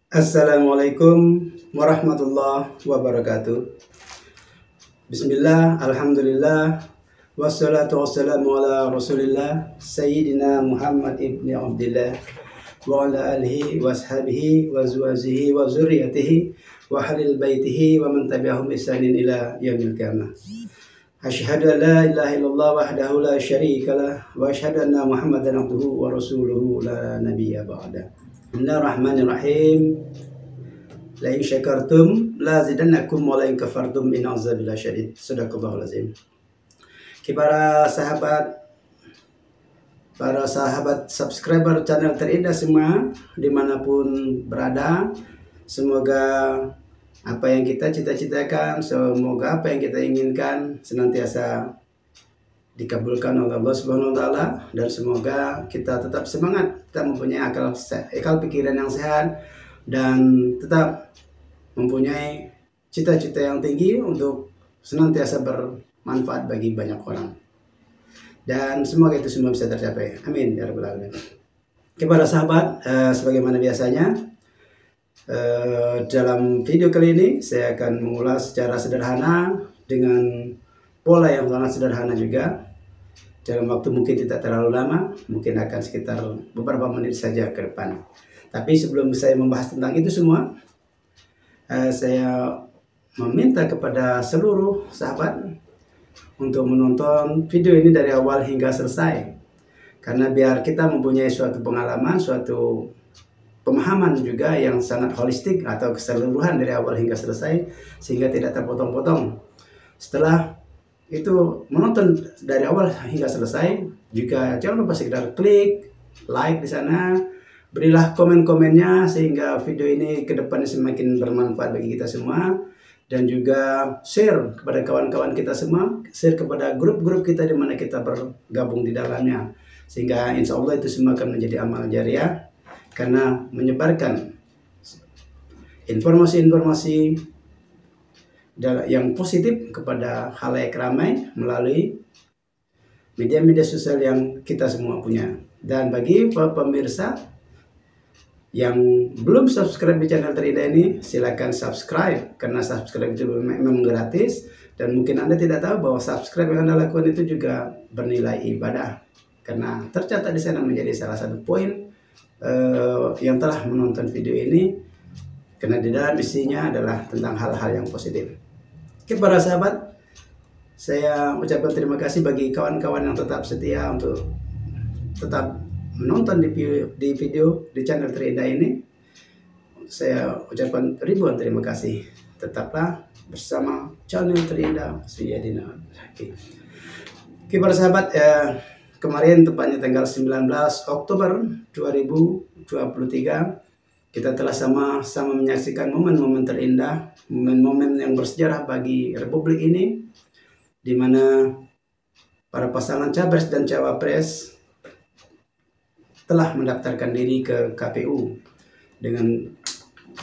Assalamualaikum warahmatullahi wabarakatuh. Bismillah, alhamdulillah, wassalatu wassalamu ala rasulillah Sayyidina Muhammad ibni Abdillah wa ala alihi wa ashabihi wa zuwajihi wa zurriyatihi wa halil baitihi wa man tabi'ahum isanin ila yaumil qiyamah. Asyhadu an la ilaha illallah wahdahu la syarika lah wa asyhadu anna Muhammadan abduhu wa rasuluhu la nabiyya ba'da. Bismillahirrahmanirrahim. La in syakartum la zidannakum wa la in kafartum in azabillahi syadid. Sadaqallahul azim. Para sahabat subscriber channel Terindah semua dimanapun berada, semoga apa yang kita cita-citakan, semoga apa yang kita inginkan senantiasa dikabulkan oleh Allah Subhanahu wa taala, dan semoga kita tetap semangat, kita mempunyai akal pikiran yang sehat dan tetap mempunyai cita-cita yang tinggi untuk senantiasa bermanfaat bagi banyak orang. Dan semoga itu semua bisa tercapai. Amin ya rabbal alamin. Kepada sahabat, sebagaimana biasanya dalam video kali ini saya akan mengulas secara sederhana dengan pola yang sangat sederhana juga. Dalam waktu mungkin tidak terlalu lama, mungkin akan sekitar beberapa menit saja ke depan. Tapi sebelum saya membahas tentang itu semua, saya meminta kepada seluruh sahabat untuk menonton video ini dari awal hingga selesai. Karena biar kita mempunyai suatu pengalaman, suatu pemahaman juga yang sangat holistik atau keseluruhan dari awal hingga selesai, sehingga tidak terpotong-potong. Setelah itu menonton dari awal hingga selesai, juga jangan lupa sekedar klik like di sana, berilah komen-komennya sehingga video ini ke depannya semakin bermanfaat bagi kita semua, dan juga share kepada kawan-kawan kita semua, share kepada grup-grup kita di mana kita bergabung di dalamnya, sehingga insya Allah itu semua akan menjadi amal jariah karena menyebarkan informasi-informasi yang positif kepada khalayak ramai melalui media-media sosial yang kita semua punya. Dan bagi pemirsa yang belum subscribe di channel Terindah ini, silakan subscribe, karena subscribe itu memang gratis, dan mungkin Anda tidak tahu bahwa subscribe yang Anda lakukan itu juga bernilai ibadah, karena tercatat di sana menjadi salah satu poin yang telah menonton video ini, karena di dalam isinya adalah tentang hal-hal yang positif. Oke, para sahabat, saya ucapkan terima kasih bagi kawan-kawan yang tetap setia untuk tetap menonton di video di channel Terindah ini. Saya ucapkan ribuan terima kasih. Tetaplah bersama channel Terindah Sayyidina. Oke, para sahabat, kemarin tepatnya tanggal 19 Oktober 2023 kita telah sama-sama menyaksikan momen-momen terindah, momen-momen yang bersejarah bagi Republik ini, di mana para pasangan capres dan cawapres telah mendaftarkan diri ke KPU dengan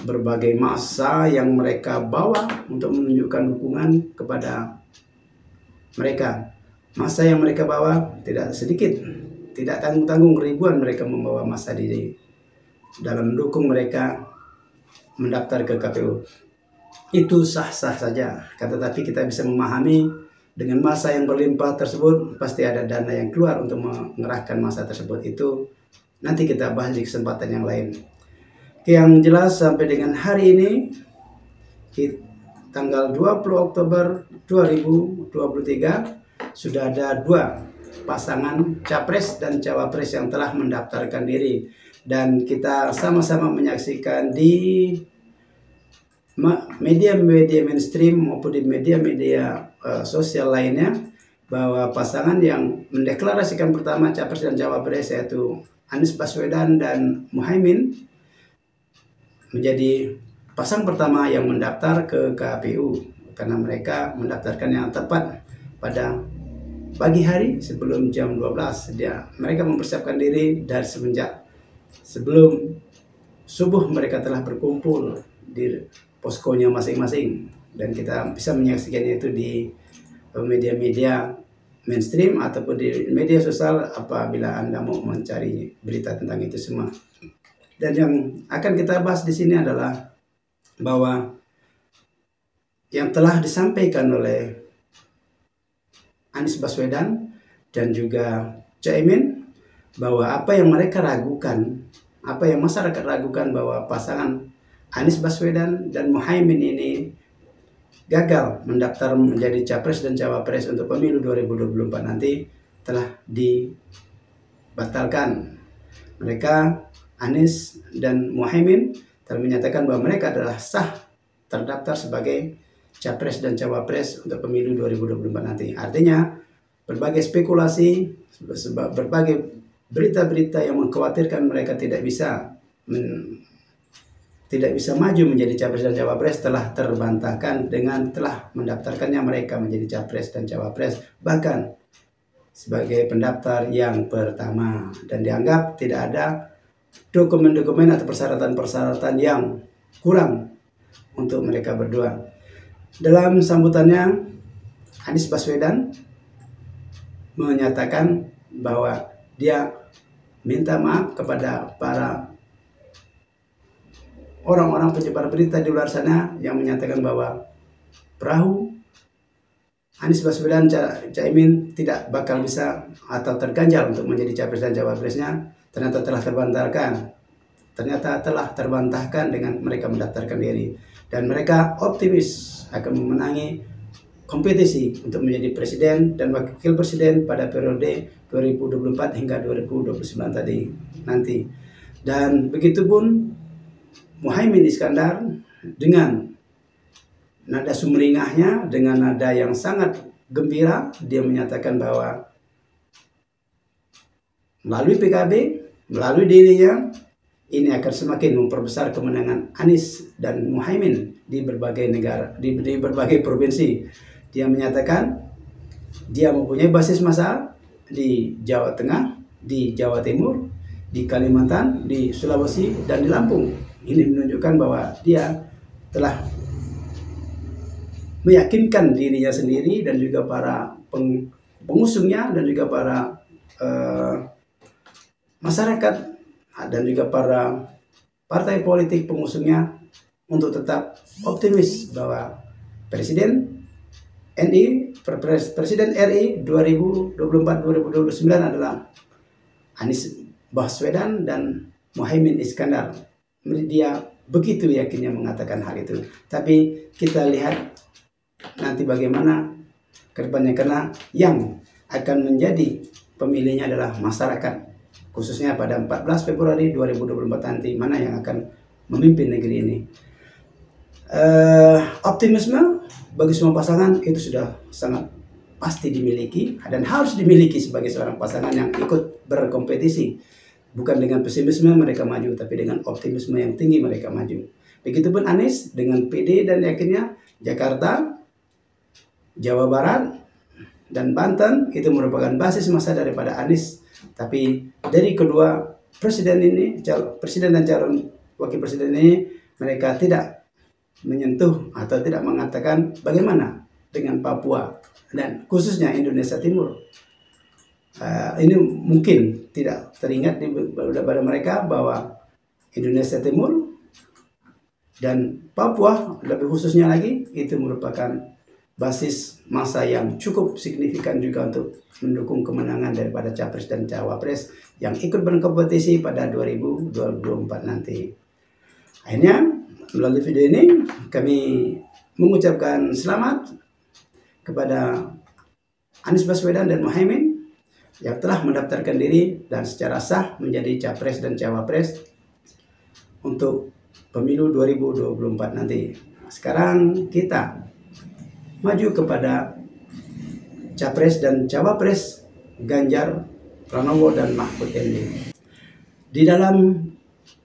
berbagai massa yang mereka bawa untuk menunjukkan dukungan kepada mereka. Massa yang mereka bawa tidak sedikit, tidak tanggung-tanggung, ribuan mereka membawa massa di dalam mendukung mereka mendaftar ke KPU. Itu sah-sah saja, tetapi kita bisa memahami dengan massa yang berlimpah tersebut pasti ada dana yang keluar untuk mengerahkan massa tersebut. Itu nanti kita bahas di kesempatan yang lain. Yang jelas sampai dengan hari ini tanggal 20 Oktober 2023 sudah ada 2 pasangan capres dan cawapres yang telah mendaftarkan diri, dan kita sama-sama menyaksikan di media-media mainstream maupun di media-media sosial lainnya bahwa pasangan yang mendeklarasikan pertama capres dan cawapres, yaitu Anies Baswedan dan Muhaimin, menjadi pasang pertama yang mendaftar ke KPU, karena mereka mendaftarkan yang tepat pada pagi hari sebelum jam 12. Mereka mempersiapkan diri dari semenjak sebelum subuh, mereka telah berkumpul di poskonya masing-masing, dan kita bisa menyaksikannya itu di media-media mainstream ataupun di media sosial apabila Anda mau mencari berita tentang itu semua. Dan yang akan kita bahas di sini adalah bahwa yang telah disampaikan oleh Anies Baswedan dan juga Caimin, bahwa apa yang mereka ragukan, apa yang masyarakat ragukan bahwa pasangan Anies Baswedan dan Muhaimin ini gagal mendaftar menjadi capres dan cawapres untuk pemilu 2024 nanti, telah dibatalkan. Mereka, Anies dan Muhaimin, telah menyatakan bahwa mereka adalah sah terdaftar sebagai capres dan cawapres untuk pemilu 2024 nanti. Artinya berbagai spekulasi, berbagai berita-berita yang mengkhawatirkan mereka tidak bisa maju menjadi capres dan cawapres telah terbantahkan dengan telah mendaftarkannya mereka menjadi capres dan cawapres, bahkan sebagai pendaftar yang pertama, dan dianggap tidak ada dokumen-dokumen atau persyaratan-persyaratan yang kurang untuk mereka berdua. Dalam sambutannya, Anies Baswedan menyatakan bahwa dia minta maaf kepada para orang-orang penyebar berita di luar sana yang menyatakan bahwa perahu Anies Baswedan Caimin tidak bakal bisa atau terganjal untuk menjadi capres dan cawapresnya, ternyata telah terbantahkan dengan mereka mendaftarkan diri, dan mereka optimis akan memenangi kompetisi untuk menjadi presiden dan wakil presiden pada periode 2024 hingga 2029 nanti. Dan begitupun Muhaimin Iskandar dengan nada sumringahnya, dengan nada yang sangat gembira, dia menyatakan bahwa melalui PKB, melalui dirinya, ini akan semakin memperbesar kemenangan Anies dan Muhaimin di berbagai negara, di berbagai provinsi. Dia menyatakan dia mempunyai basis massa di Jawa Tengah, di Jawa Timur, di Kalimantan, di Sulawesi, dan di Lampung. Ini menunjukkan bahwa dia telah meyakinkan dirinya sendiri dan juga para pengusungnya dan juga para masyarakat dan juga para partai politik pengusungnya untuk tetap optimis bahwa Presiden RI 2024-2029 adalah Anies Baswedan dan Muhaimin Iskandar. Dia begitu yakinnya mengatakan hal itu. Tapi kita lihat nanti bagaimana ke depannya, karena yang akan menjadi pemilihnya adalah masyarakat, khususnya pada 14 Februari 2024 nanti, mana yang akan memimpin negeri ini. Optimisme bagi semua pasangan itu sudah sangat pasti dimiliki dan harus dimiliki sebagai seorang pasangan yang ikut berkompetisi. Bukan dengan pesimisme mereka maju, tapi dengan optimisme yang tinggi mereka maju. Begitupun Anies dengan PD dan yakinnya Jakarta, Jawa Barat, dan Banten itu merupakan basis massa daripada Anies. Tapi dari kedua presiden ini, presiden dan calon wakil presiden ini, mereka tidak menyentuh atau tidak mengatakan bagaimana dengan Papua dan khususnya Indonesia Timur. Ini mungkin tidak teringat pada mereka bahwa Indonesia Timur dan Papua, lebih khususnya lagi, itu merupakan basis massa yang cukup signifikan juga untuk mendukung kemenangan daripada capres dan cawapres yang ikut berkompetisi pada 2024 nanti. Akhirnya melalui video ini kami mengucapkan selamat kepada Anies Baswedan dan Muhaimin yang telah mendaftarkan diri dan secara sah menjadi capres dan cawapres untuk pemilu 2024 nanti. Sekarang kita maju kepada capres dan cawapres Ganjar Pranowo dan Mahfud MD. Di dalam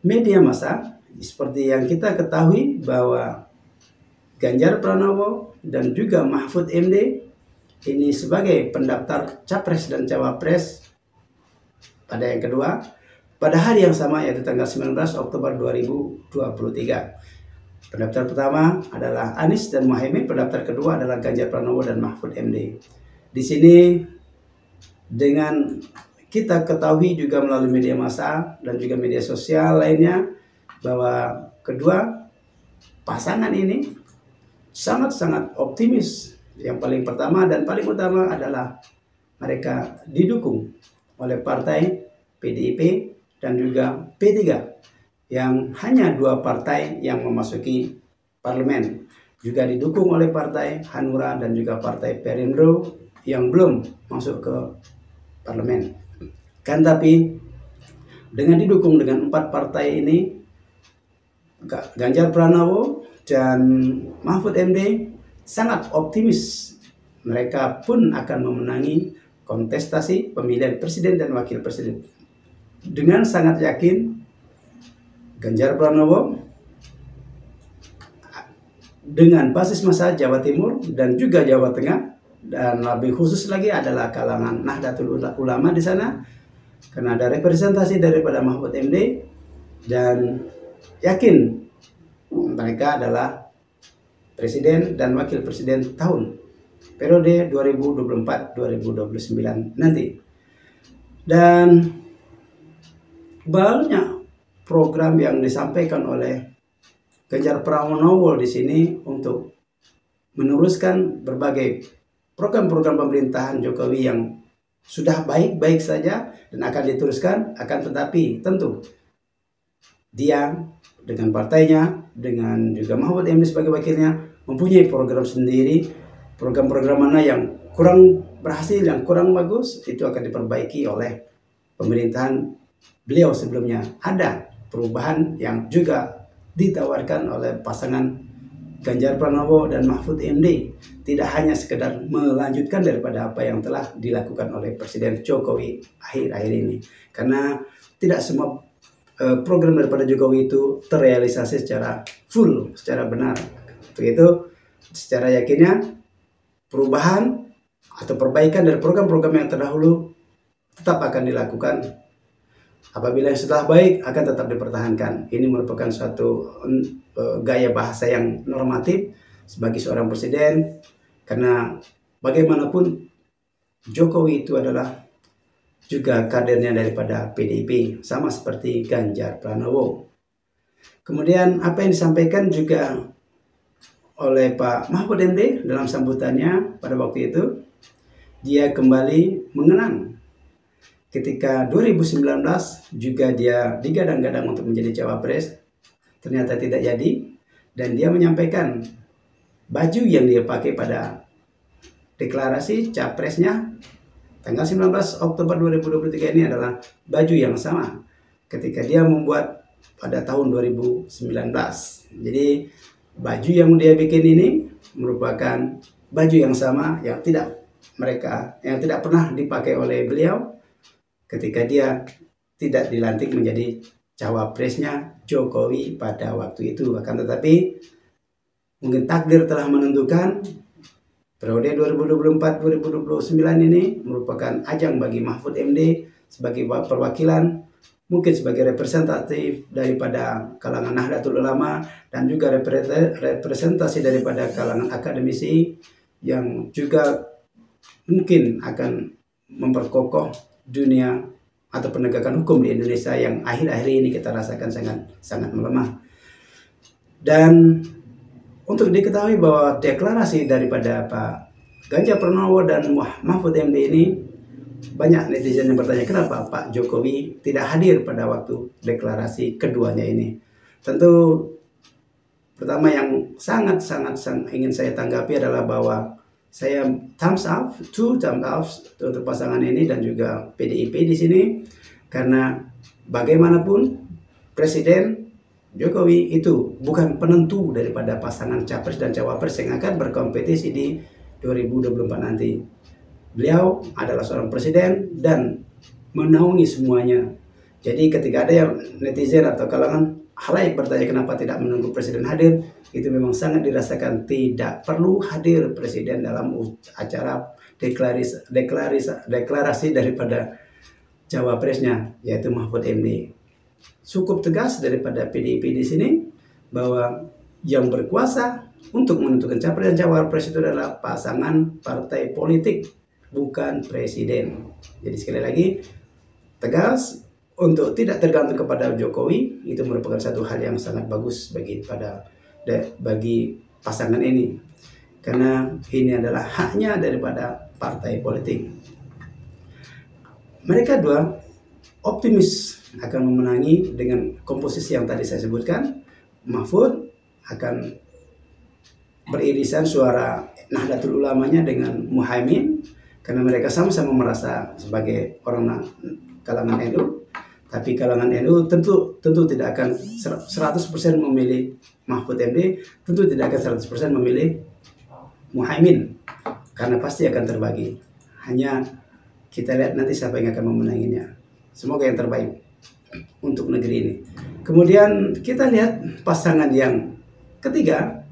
media massa seperti yang kita ketahui bahwa Ganjar Pranowo dan juga Mahfud MD ini sebagai pendaftar capres dan cawapres pada yang kedua pada hari yang sama, yaitu tanggal 19 Oktober 2023. Pendaftar pertama adalah Anies dan Muhaimin, pendaftar kedua adalah Ganjar Pranowo dan Mahfud MD. Di sini dengan kita ketahui juga melalui media massa dan juga media sosial lainnya bahwa kedua pasangan ini sangat-sangat optimis. Yang paling pertama dan paling utama adalah mereka didukung oleh partai PDIP dan juga P3 yang hanya dua partai yang memasuki parlemen. Juga didukung oleh partai Hanura dan juga partai Perindo yang belum masuk ke parlemen. Kan tapi dengan didukung dengan 4 partai ini, Ganjar Pranowo dan Mahfud MD sangat optimis mereka pun akan memenangi kontestasi pemilihan presiden dan wakil presiden. Dengan sangat yakin Ganjar Pranowo dengan basis massa Jawa Timur dan juga Jawa Tengah, dan lebih khusus lagi adalah kalangan Nahdlatul Ulama di sana, karena ada representasi daripada Mahfud MD, dan yakin mereka adalah presiden dan wakil presiden tahun periode 2024-2029 nanti. Dan banyak program yang disampaikan oleh Ganjar Pranowo di sini untuk meneruskan berbagai program-program pemerintahan Jokowi yang sudah baik-baik saja dan akan diteruskan, akan tetapi tentu dia dengan partainya, dengan juga Mahfud MD sebagai wakilnya mempunyai program sendiri. Program-program mana yang kurang berhasil, yang kurang bagus, itu akan diperbaiki oleh pemerintahan beliau sebelumnya. Ada perubahan yang juga ditawarkan oleh pasangan Ganjar Pranowo dan Mahfud MD. Tidak hanya sekedar melanjutkan daripada apa yang telah dilakukan oleh Presiden Jokowi akhir-akhir ini. Karena tidak semua program daripada Jokowi itu terrealisasi secara full, secara benar. Untuk itu, secara yakinnya perubahan atau perbaikan dari program-program yang terdahulu tetap akan dilakukan. Apabila yang sudah baik akan tetap dipertahankan. Ini merupakan suatu gaya bahasa yang normatif sebagai seorang presiden, karena bagaimanapun Jokowi itu adalah juga kadernya daripada PDIP, sama seperti Ganjar Pranowo. Kemudian apa yang disampaikan juga oleh Pak Mahfud MD dalam sambutannya pada waktu itu, dia kembali mengenang ketika 2019 juga dia digadang-gadang untuk menjadi cawapres, ternyata tidak jadi, dan dia menyampaikan baju yang dia pakai pada deklarasi capresnya tanggal 19 Oktober 2023 ini adalah baju yang sama ketika dia membuat pada tahun 2019. Jadi baju yang dia bikin ini merupakan baju yang sama yang tidak pernah dipakai oleh beliau ketika dia tidak dilantik menjadi cawapresnya Jokowi pada waktu itu. Akan tetapi mungkin takdir telah menentukan periode 2024-2029 ini merupakan ajang bagi Mahfud MD sebagai perwakilan, mungkin sebagai representatif daripada kalangan Nahdlatul Ulama dan juga representasi daripada kalangan akademisi yang juga mungkin akan memperkokoh dunia atau penegakan hukum di Indonesia yang akhir-akhir ini kita rasakan sangat melemah. Dan untuk diketahui bahwa deklarasi daripada Pak Ganjar Pranowo dan Mahfud MD ini, banyak netizen yang bertanya kenapa Pak Jokowi tidak hadir pada waktu deklarasi keduanya ini. Tentu pertama yang sangat ingin saya tanggapi adalah bahwa saya thumbs up untuk pasangan ini dan juga PDIP di sini, karena bagaimanapun Presiden Jokowi itu bukan penentu daripada pasangan capres dan cawapres yang akan berkompetisi di 2024 nanti. Beliau adalah seorang presiden dan menaungi semuanya. Jadi ketika ada yang netizen atau kalangan halayak bertanya kenapa tidak menunggu presiden hadir, itu memang sangat dirasakan tidak perlu hadir presiden dalam acara deklarasi daripada cawapresnya, yaitu Mahfud MD. Cukup tegas daripada PDIP di sini bahwa yang berkuasa untuk menentukan capres dan cawapres itu adalah pasangan partai politik, bukan presiden. Jadi sekali lagi tegas untuk tidak tergantung kepada Jokowi, itu merupakan satu hal yang sangat bagus bagi pasangan ini, karena ini adalah haknya daripada partai politik. Mereka dua optimis akan memenangi dengan komposisi yang tadi saya sebutkan. Mahfud akan beririsan suara Nahdlatul Ulamanya dengan Muhaimin, karena mereka sama-sama merasa sebagai orang kalangan NU. Tapi kalangan NU tentu tidak akan 100% memilih Mahfud MD, tentu tidak akan 100% memilih Muhaimin, karena pasti akan terbagi. Hanya kita lihat nanti siapa yang akan memenanginya. Semoga yang terbaik untuk negeri ini. Kemudian kita lihat pasangan yang ketiga.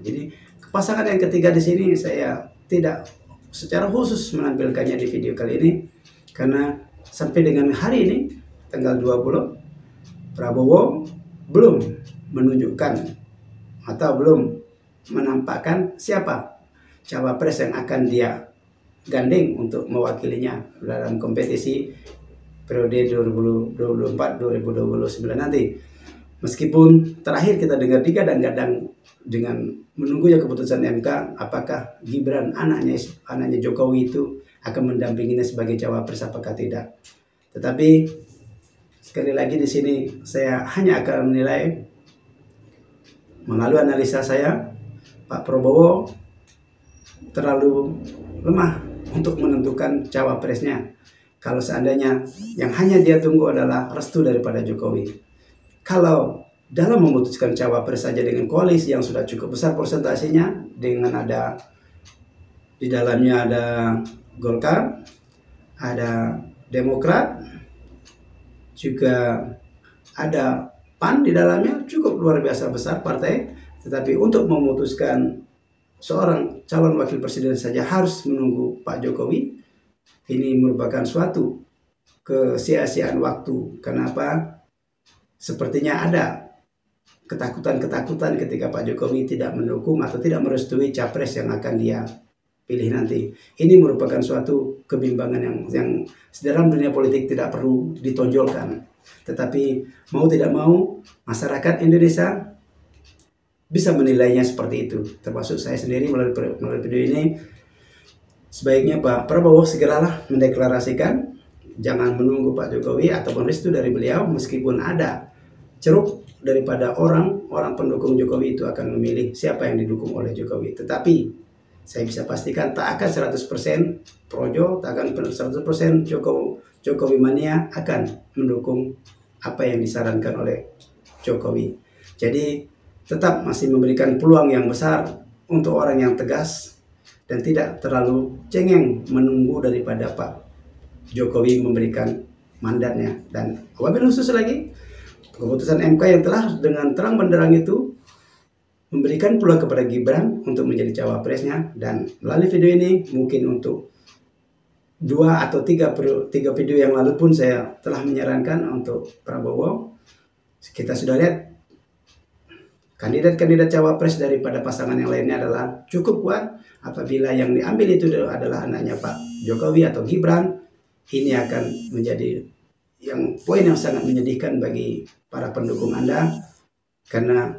Jadi pasangan yang ketiga di sini saya tidak secara khusus menampilkannya di video kali ini, karena sampai dengan hari ini tanggal 20, Prabowo belum menunjukkan atau belum menampakkan siapa cawapres yang akan dia gandeng untuk mewakilinya dalam kompetisi periode 2024-2029 nanti. Meskipun terakhir kita dengar digadang-gadang dengan menunggunya keputusan MK, apakah Gibran anaknya Jokowi itu akan mendampinginya sebagai cawapres apakah tidak. Tetapi sekali lagi di sini saya hanya akan menilai melalui analisa saya, Pak Prabowo terlalu lemah untuk menentukan cawapresnya. Kalau seandainya yang hanya dia tunggu adalah restu daripada Jokowi. Kalau dalam memutuskan cawapres saja dengan koalisi yang sudah cukup besar persentasenya, dengan ada di dalamnya ada Golkar, ada Demokrat, juga ada PAN di dalamnya, cukup luar biasa besar partai. Tetapi untuk memutuskan seorang calon wakil presiden saja harus menunggu Pak Jokowi. Ini merupakan suatu kesia-siaan waktu. Kenapa? Sepertinya ada ketakutan-ketakutan ketika Pak Jokowi tidak mendukung atau tidak merestui capres yang akan dia pilih nanti. Ini merupakan suatu kebimbangan yang dalam dunia politik tidak perlu ditonjolkan. Tetapi mau tidak mau masyarakat Indonesia bisa menilainya seperti itu. Termasuk saya sendiri melalui video ini. Sebaiknya Pak Prabowo segeralah mendeklarasikan, jangan menunggu Pak Jokowi ataupun restu dari beliau, meskipun ada ceruk daripada orang pendukung Jokowi itu akan memilih siapa yang didukung oleh Jokowi. Tetapi saya bisa pastikan tak akan 100% projo, tak akan 100% Jokowi mania akan mendukung apa yang disarankan oleh Jokowi. Jadi tetap masih memberikan peluang yang besar untuk orang yang tegas dan tidak terlalu cengeng menunggu daripada Pak Jokowi memberikan mandatnya. Dan wabil khusus lagi, keputusan MK yang telah dengan terang benderang itu memberikan peluang kepada Gibran untuk menjadi cawapresnya. Dan melalui video ini mungkin untuk 2 atau 3 video yang lalu pun saya telah menyarankan untuk Prabowo. Kita sudah lihat kandidat-kandidat cawapres daripada pasangan yang lainnya adalah cukup kuat. Apabila yang diambil itu adalah anaknya Pak Jokowi atau Gibran, ini akan menjadi poin yang sangat menyedihkan bagi para pendukung Anda. Karena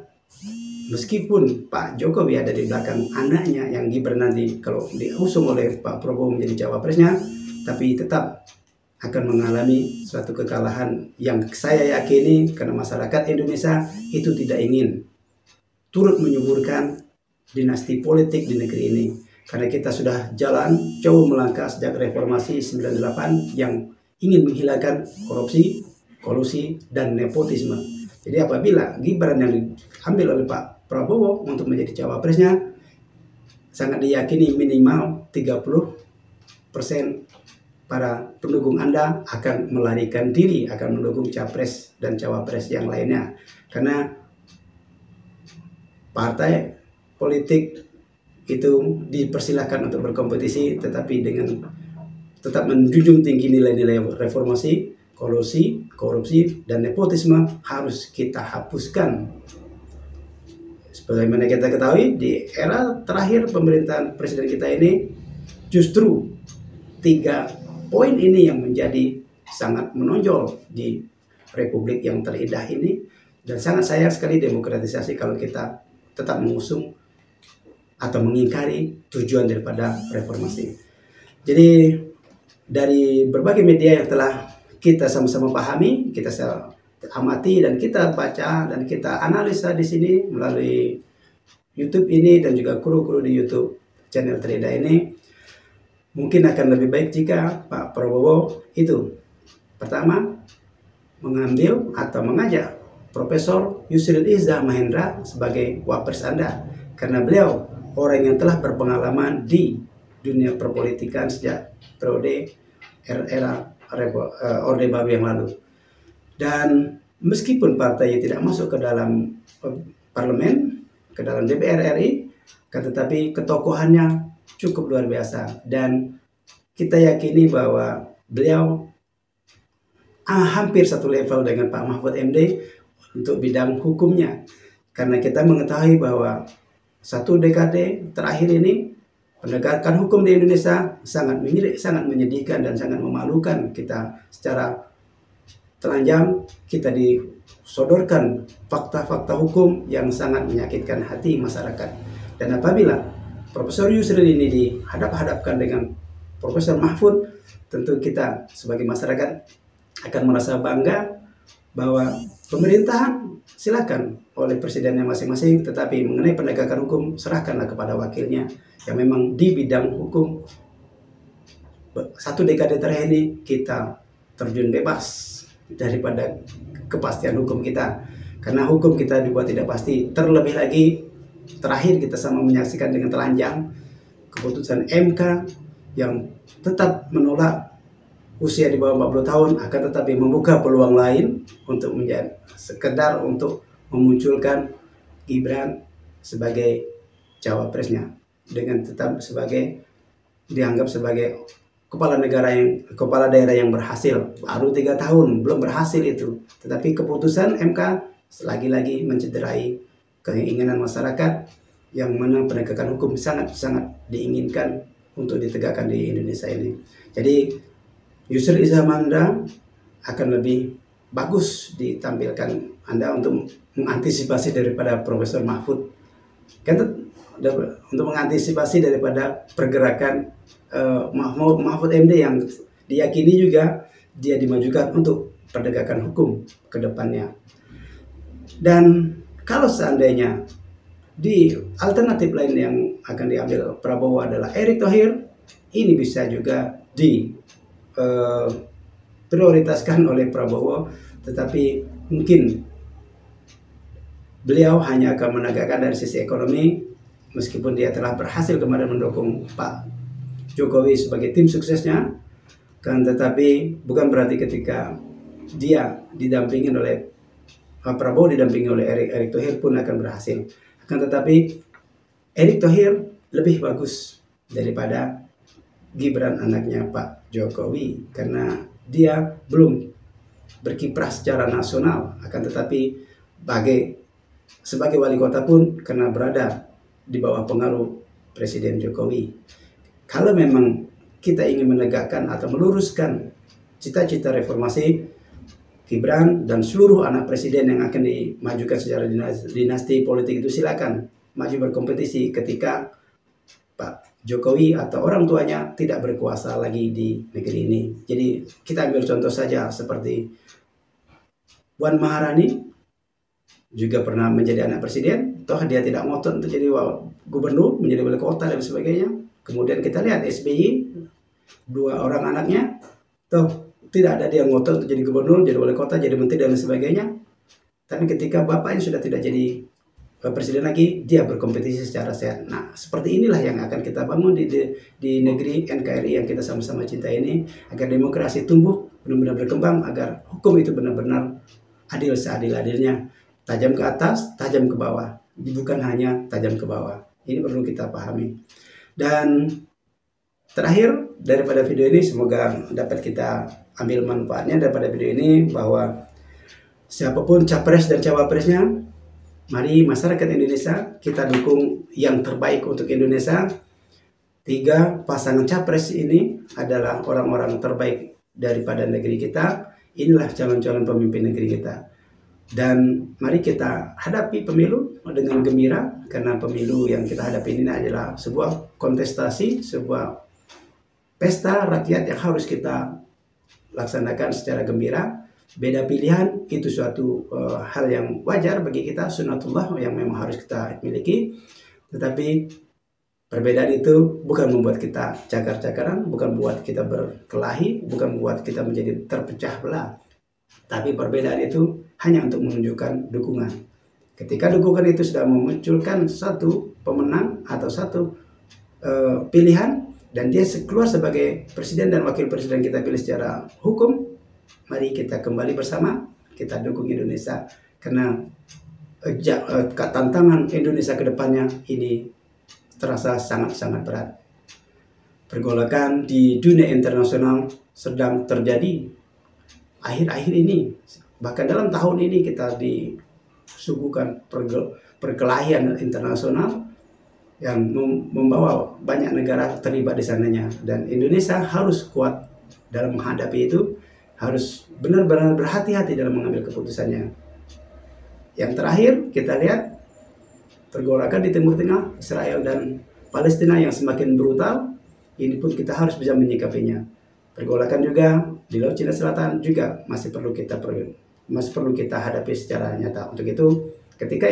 meskipun Pak Jokowi ada di belakang anaknya yang Gibran nanti kalau diusung oleh Pak Prabowo menjadi cawapresnya, tapi tetap akan mengalami suatu kekalahan yang saya yakini karena masyarakat Indonesia itu tidak ingin turut menyuburkan dinasti politik di negeri ini. Karena kita sudah jalan jauh melangkah sejak reformasi 98 yang ingin menghilangkan korupsi, kolusi, dan nepotisme. Jadi apabila Gibran yang diambil oleh Pak Prabowo untuk menjadi cawapresnya, sangat diyakini minimal 30% para pendukung Anda akan melarikan diri, akan mendukung capres dan cawapres yang lainnya. Karena partai politik itu dipersilahkan untuk berkompetisi, tetapi dengan tetap menjunjung tinggi nilai-nilai reformasi, kolusi, korupsi, dan nepotisme harus kita hapuskan. Sebagaimana kita ketahui, di era terakhir pemerintahan presiden kita ini, justru 3 poin ini yang menjadi sangat menonjol di Republik yang terindah ini, dan sangat sayang sekali demokratisasi kalau kita tetap mengusung atau mengingkari tujuan daripada reformasi. Jadi dari berbagai media yang telah kita sama-sama pahami, kita amati dan kita baca dan kita analisa di sini melalui YouTube ini dan juga kru-kru di YouTube channel Trida ini, mungkin akan lebih baik jika Pak Prabowo itu pertama mengambil atau mengajak Profesor Yusril Iza Mahendra sebagai wapres Anda, karena beliau orang yang telah berpengalaman di dunia perpolitikan sejak periode era Orde Baru yang lalu. Dan meskipun partainya tidak masuk ke dalam parlemen, ke dalam DPR RI, tetapi ketokohannya cukup luar biasa, dan kita yakini bahwa beliau hampir satu level dengan Pak Mahfud MD untuk bidang hukumnya, karena kita mengetahui bahwa satu dekade terakhir ini penegakan hukum di Indonesia sangat menyedihkan dan sangat memalukan. Kita secara telanjang kita disodorkan fakta-fakta hukum yang sangat menyakitkan hati masyarakat. Dan apabila Profesor Yusril ini dihadap-hadapkan dengan Profesor Mahfud, tentu kita sebagai masyarakat akan merasa bangga bahwa pemerintahan silakan oleh presidennya masing-masing, tetapi mengenai penegakan hukum serahkanlah kepada wakilnya yang memang di bidang hukum. Satu dekade terakhir ini kita terjun bebas daripada kepastian hukum kita, karena hukum kita dibuat tidak pasti. Terlebih lagi terakhir kita sama menyaksikan dengan telanjang keputusan MK yang tetap menolak usia di bawah 40 tahun, akan tetapi membuka peluang lain untuk menjadi sekedar untuk memunculkan Gibran sebagai cawapresnya, dengan tetap dianggap sebagai kepala daerah yang berhasil. Baru 3 tahun belum berhasil itu, tetapi keputusan MK lagi-lagi mencederai keinginan masyarakat, yang mana penegakan hukum sangat-sangat diinginkan untuk ditegakkan di Indonesia ini. Jadi Yusril Iza Mahendra akan lebih bagus ditampilkan Anda untuk mengantisipasi daripada Profesor Mahfud, kan untuk mengantisipasi daripada pergerakan Mahfud MD yang diyakini juga dia dimajukan untuk penegakan hukum ke depannya. Dan kalau seandainya di alternatif lain yang akan diambil Prabowo adalah Erick Thohir, ini bisa juga prioritaskan oleh Prabowo, tetapi mungkin beliau hanya akan menegakkan dari sisi ekonomi, meskipun dia telah berhasil kemarin mendukung Pak Jokowi sebagai tim suksesnya, kan, tetapi bukan berarti ketika dia didampingi oleh Pak Prabowo didampingi oleh Erick Thohir pun akan berhasil. Akan tetapi Erick Thohir lebih bagus daripada Gibran anaknya Pak Jokowi, karena dia belum berkiprah secara nasional, akan tetapi sebagai wali kota pun karena berada di bawah pengaruh Presiden Jokowi. Kalau memang kita ingin menegakkan atau meluruskan cita-cita reformasi, Gibran dan seluruh anak presiden yang akan dimajukan secara dinasti politik itu silakan maju berkompetisi ketika Pak Jokowi atau orang tuanya tidak berkuasa lagi di negeri ini. Jadi kita ambil contoh saja seperti Puan Maharani, juga pernah menjadi anak presiden, toh dia tidak ngotot untuk jadi gubernur, menjadi wali kota dan sebagainya. Kemudian kita lihat SBY, 2 orang anaknya, toh tidak ada dia ngotot untuk jadi gubernur, jadi wali kota, jadi menteri dan sebagainya. Tapi ketika bapaknya sudah tidak jadi presiden lagi, dia berkompetisi secara sehat. Nah, seperti inilah yang akan kita bangun di negeri NKRI yang kita sama-sama cinta ini, agar demokrasi tumbuh, benar-benar berkembang, agar hukum itu benar-benar adil seadil-adilnya, tajam ke atas, tajam ke bawah, bukan hanya tajam ke bawah. Ini perlu kita pahami. Dan terakhir daripada video ini, semoga dapat kita ambil manfaatnya daripada video ini, bahwa siapapun capres dan cawapresnya, mari masyarakat Indonesia kita dukung yang terbaik untuk Indonesia. 3 pasangan capres ini adalah orang-orang terbaik daripada negeri kita. Inilah calon-calon pemimpin negeri kita. Dan mari kita hadapi pemilu dengan gembira, karena pemilu yang kita hadapi ini adalah sebuah kontestasi, sebuah pesta rakyat yang harus kita laksanakan secara gembira. Beda pilihan itu suatu hal yang wajar bagi kita, sunatullah yang memang harus kita miliki. Tetapi perbedaan itu bukan membuat kita cakar-cakaran, bukan membuat kita berkelahi, bukan membuat kita menjadi terpecah belah. Tapi perbedaan itu hanya untuk menunjukkan dukungan. Ketika dukungan itu sudah memunculkan satu pemenang atau satu pilihan, dan dia keluar sebagai presiden dan wakil presiden kita pilih secara hukum, mari kita kembali bersama, kita dukung Indonesia. Karena tantangan Indonesia ke depannya ini terasa sangat-sangat berat. Pergolakan di dunia internasional sedang terjadi akhir-akhir ini, bahkan dalam tahun ini kita disuguhkan perkelahian internasional yang membawa banyak negara terlibat di sananya, dan Indonesia harus kuat dalam menghadapi itu, harus benar-benar berhati-hati dalam mengambil keputusannya. Yang terakhir kita lihat pergolakan di Timur Tengah, Israel dan Palestina yang semakin brutal, ini pun kita harus bisa menyikapinya. Pergolakan juga di Laut Cina Selatan juga masih perlu kita hadapi secara nyata. Untuk itu, ketika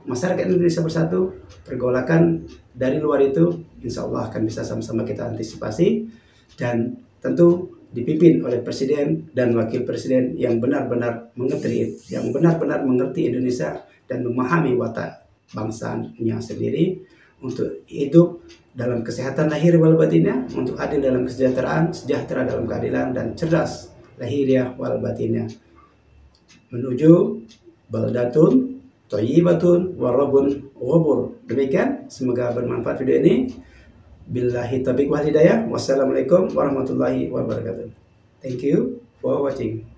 masyarakat Indonesia bersatu, pergolakan dari luar itu insya Allah akan bisa sama-sama kita antisipasi, dan tentu dipimpin oleh presiden dan wakil presiden yang benar-benar mengerti Indonesia dan memahami watak bangsanya sendiri, untuk hidup dalam kesehatan lahir wal batinnya, untuk adil dalam kesejahteraan, sejahtera dalam keadilan, dan cerdas lahiriah wal batinnya, menuju baldatun thayyibatun warabun ghafur. Demikian, semoga bermanfaat video ini. Billahi taufiq wal hidayah. Wassalamualaikum warahmatullahi wabarakatuh. Thank you for watching.